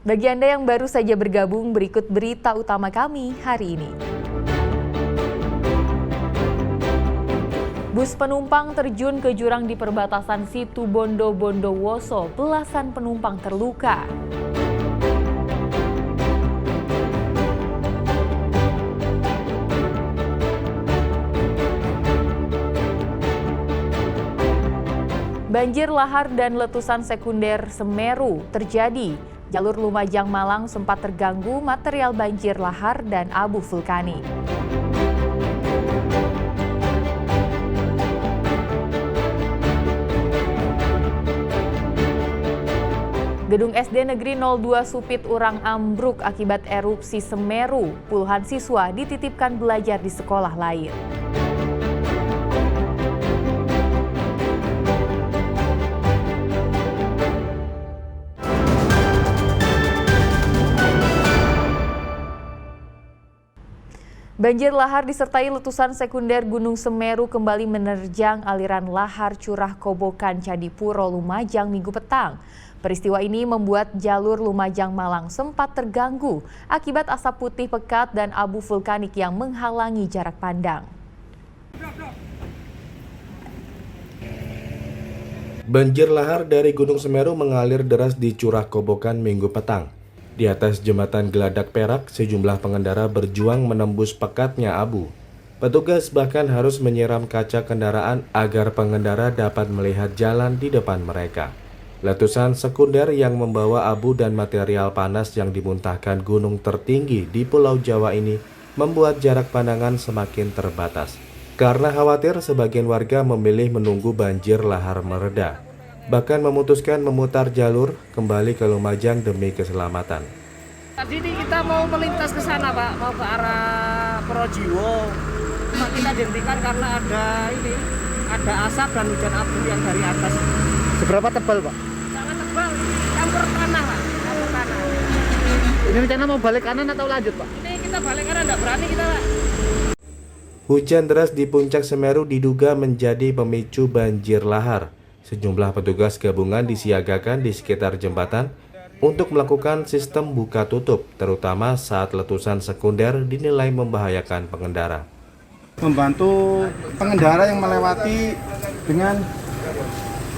Bagi Anda yang baru saja bergabung, berikut berita utama kami hari ini. Bus penumpang terjun ke jurang di perbatasan Situ Bondo Bondowoso, belasan penumpang terluka. Banjir lahar dan letusan sekunder Semeru terjadi. Jalur Lumajang Malang sempat terganggu material banjir lahar dan abu vulkanik. Gedung SD Negeri 02 Supit Urang ambruk akibat erupsi Semeru. Puluhan siswa dititipkan belajar di sekolah lain. Banjir lahar disertai letusan sekunder Gunung Semeru kembali menerjang aliran lahar curah Kobokan Candipuro Lumajang Minggu petang. Peristiwa ini membuat jalur Lumajang Malang sempat terganggu akibat asap putih pekat dan abu vulkanik yang menghalangi jarak pandang. Banjir lahar dari Gunung Semeru mengalir deras di curah Kobokan Minggu petang. Di atas jembatan Geladak Perak, sejumlah pengendara berjuang menembus pekatnya abu. Petugas bahkan harus menyiram kaca kendaraan agar pengendara dapat melihat jalan di depan mereka. Letusan sekunder yang membawa abu dan material panas yang dimuntahkan gunung tertinggi di Pulau Jawa ini membuat jarak pandangan semakin terbatas. Karena khawatir, sebagian warga memilih menunggu banjir lahar mereda. Bahkan memutuskan memutar jalur kembali ke Lumajang demi keselamatan. Tadi ini kita mau melintas ke sana, Pak, mau ke arah Projiwo. Cuma kita dihentikan karena ada asap dan hujan abu yang dari atas. Seberapa tebal, Pak? Sangat tebal, campur tanah, Pak. Campur tanah. Ini rencana mau balik kanan atau lanjut, Pak? Ini kita balik karena nggak berani kita, Pak. Hujan deras di puncak Semeru diduga menjadi pemicu banjir lahar. Sejumlah petugas gabungan disiagakan di sekitar jembatan untuk melakukan sistem buka tutup, terutama saat letusan sekunder dinilai membahayakan pengendara. Membantu pengendara yang melewati dengan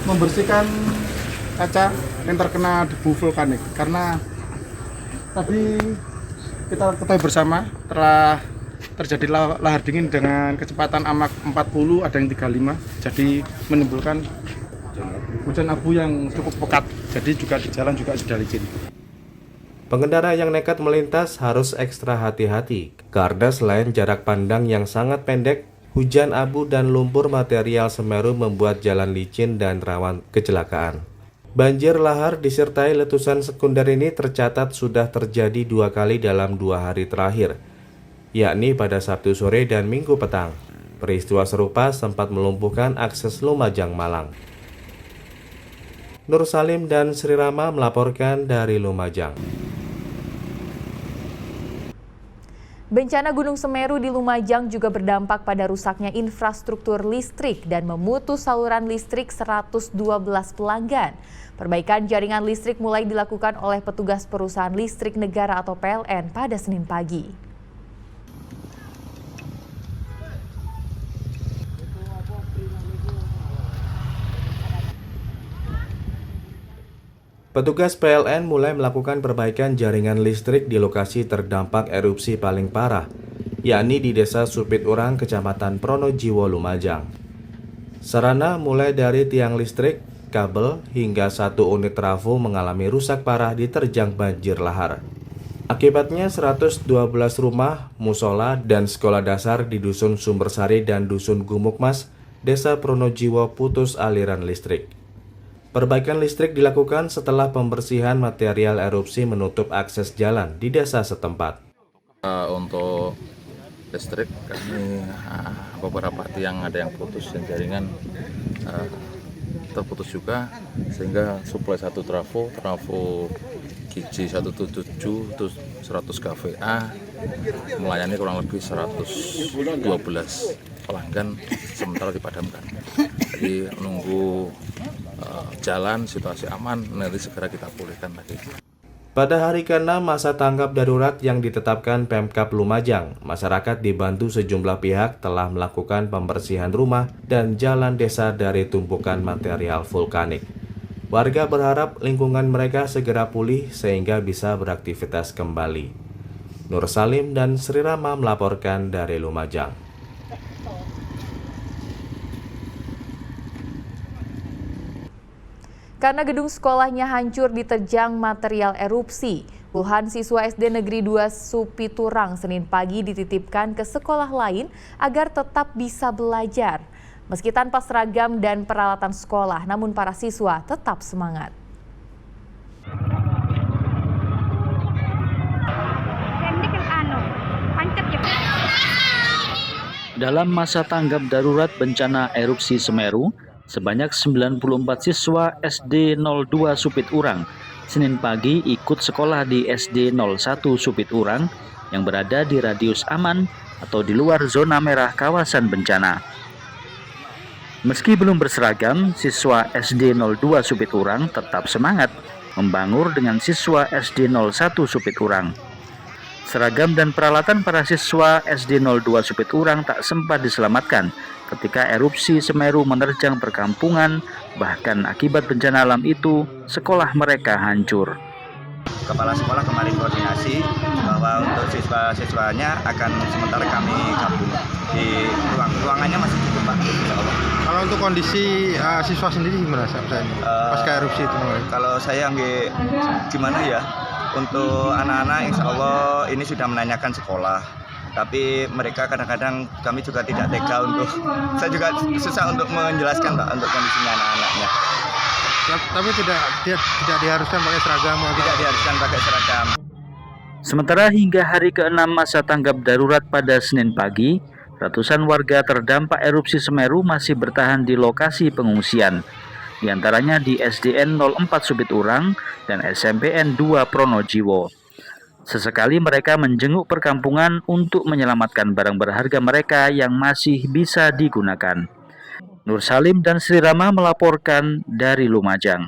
membersihkan kaca yang terkena debu vulkanik. Karena tadi kita ketahui bersama telah terjadi lahar dingin dengan kecepatan Mach 40, ada yang 35, jadi menimbulkan hujan abu yang cukup pekat, jadi juga di jalan juga sudah licin. Pengendara yang nekat melintas harus ekstra hati-hati, karena selain jarak pandang yang sangat pendek, hujan abu dan lumpur material Semeru membuat jalan licin dan rawan kecelakaan. Banjir lahar disertai letusan sekunder ini tercatat sudah terjadi 2 kali dalam 2 hari terakhir, yakni pada Sabtu sore dan Minggu petang. Peristiwa serupa sempat melumpuhkan akses Lumajang Malang. Nur Salim dan Sri Rama melaporkan dari Lumajang. Bencana Gunung Semeru di Lumajang juga berdampak pada rusaknya infrastruktur listrik dan memutus saluran listrik 112 pelanggan. Perbaikan jaringan listrik mulai dilakukan oleh petugas perusahaan listrik negara atau PLN pada Senin pagi. Petugas PLN mulai melakukan perbaikan jaringan listrik di lokasi terdampak erupsi paling parah, yakni di Desa Supit Urang, Kecamatan Pronojiwo, Lumajang. Sarana mulai dari tiang listrik, kabel, hingga 1 unit trafo mengalami rusak parah diterjang banjir lahar. Akibatnya 112 rumah, musola, dan sekolah dasar di Dusun Sumbersari dan Dusun Gumukmas, Desa Pronojiwo putus aliran listrik. Perbaikan listrik dilakukan setelah pembersihan material erupsi menutup akses jalan di desa setempat. Untuk listrik, kami beberapa tiang ada yang putus dan jaringan terputus juga, sehingga suplai satu trafo GJ 177 itu 100 kVA melayani kurang lebih 112 pelanggan sementara dipadamkan. Jadi menunggu jalan, situasi aman, nanti segera kita pulihkan lagi. Pada hari ke-6 masa tanggap darurat yang ditetapkan Pemkab Lumajang, masyarakat dibantu sejumlah pihak telah melakukan pembersihan rumah dan jalan desa dari tumpukan material vulkanik. Warga berharap lingkungan mereka segera pulih sehingga bisa beraktivitas kembali. Nur Salim dan Sri Rama melaporkan dari Lumajang. Karena gedung sekolahnya hancur diterjang material erupsi, puluhan siswa SD Negeri 2 Supiturang Senin pagi dititipkan ke sekolah lain agar tetap bisa belajar. Meski tanpa seragam dan peralatan sekolah, namun para siswa tetap semangat. Dalam masa tanggap darurat bencana erupsi Semeru, sebanyak 94 siswa SD 02 Supiturang Senin pagi ikut sekolah di SD 01 Supiturang yang berada di radius aman atau di luar zona merah kawasan bencana. Meski belum berseragam, siswa SD 02 Supiturang tetap semangat membangur dengan siswa SD 01 Supiturang. Seragam dan peralatan para siswa SD 02 Supiturang tak sempat diselamatkan ketika erupsi Semeru menerjang perkampungan, bahkan akibat bencana alam itu, sekolah mereka hancur. Kepala sekolah kemarin koordinasi bahwa untuk siswa-siswanya akan sementara kami gabung di ruangannya masih cukup, Pak. Kalau untuk kondisi siswa sendiri gimana pasca erupsi itu? Kalau saya gimana ya, untuk anak-anak insya Allah ini sudah menanyakan sekolah. Tapi mereka kadang-kadang kami juga tidak tega untuk, saya juga susah untuk menjelaskan, Pak, untuk kondisinya anak-anaknya. Tapi tidak diharuskan pakai seragam? Tidak diharuskan pakai seragam. Sementara hingga hari ke-6 masa tanggap darurat pada Senin pagi, ratusan warga terdampak erupsi Semeru masih bertahan di lokasi pengungsian, di antaranya di SDN 04 Supiturang dan SMPN 2 Pronojiwo. Sesekali mereka menjenguk perkampungan untuk menyelamatkan barang berharga mereka yang masih bisa digunakan. Nur Salim dan Sri Rama melaporkan dari Lumajang.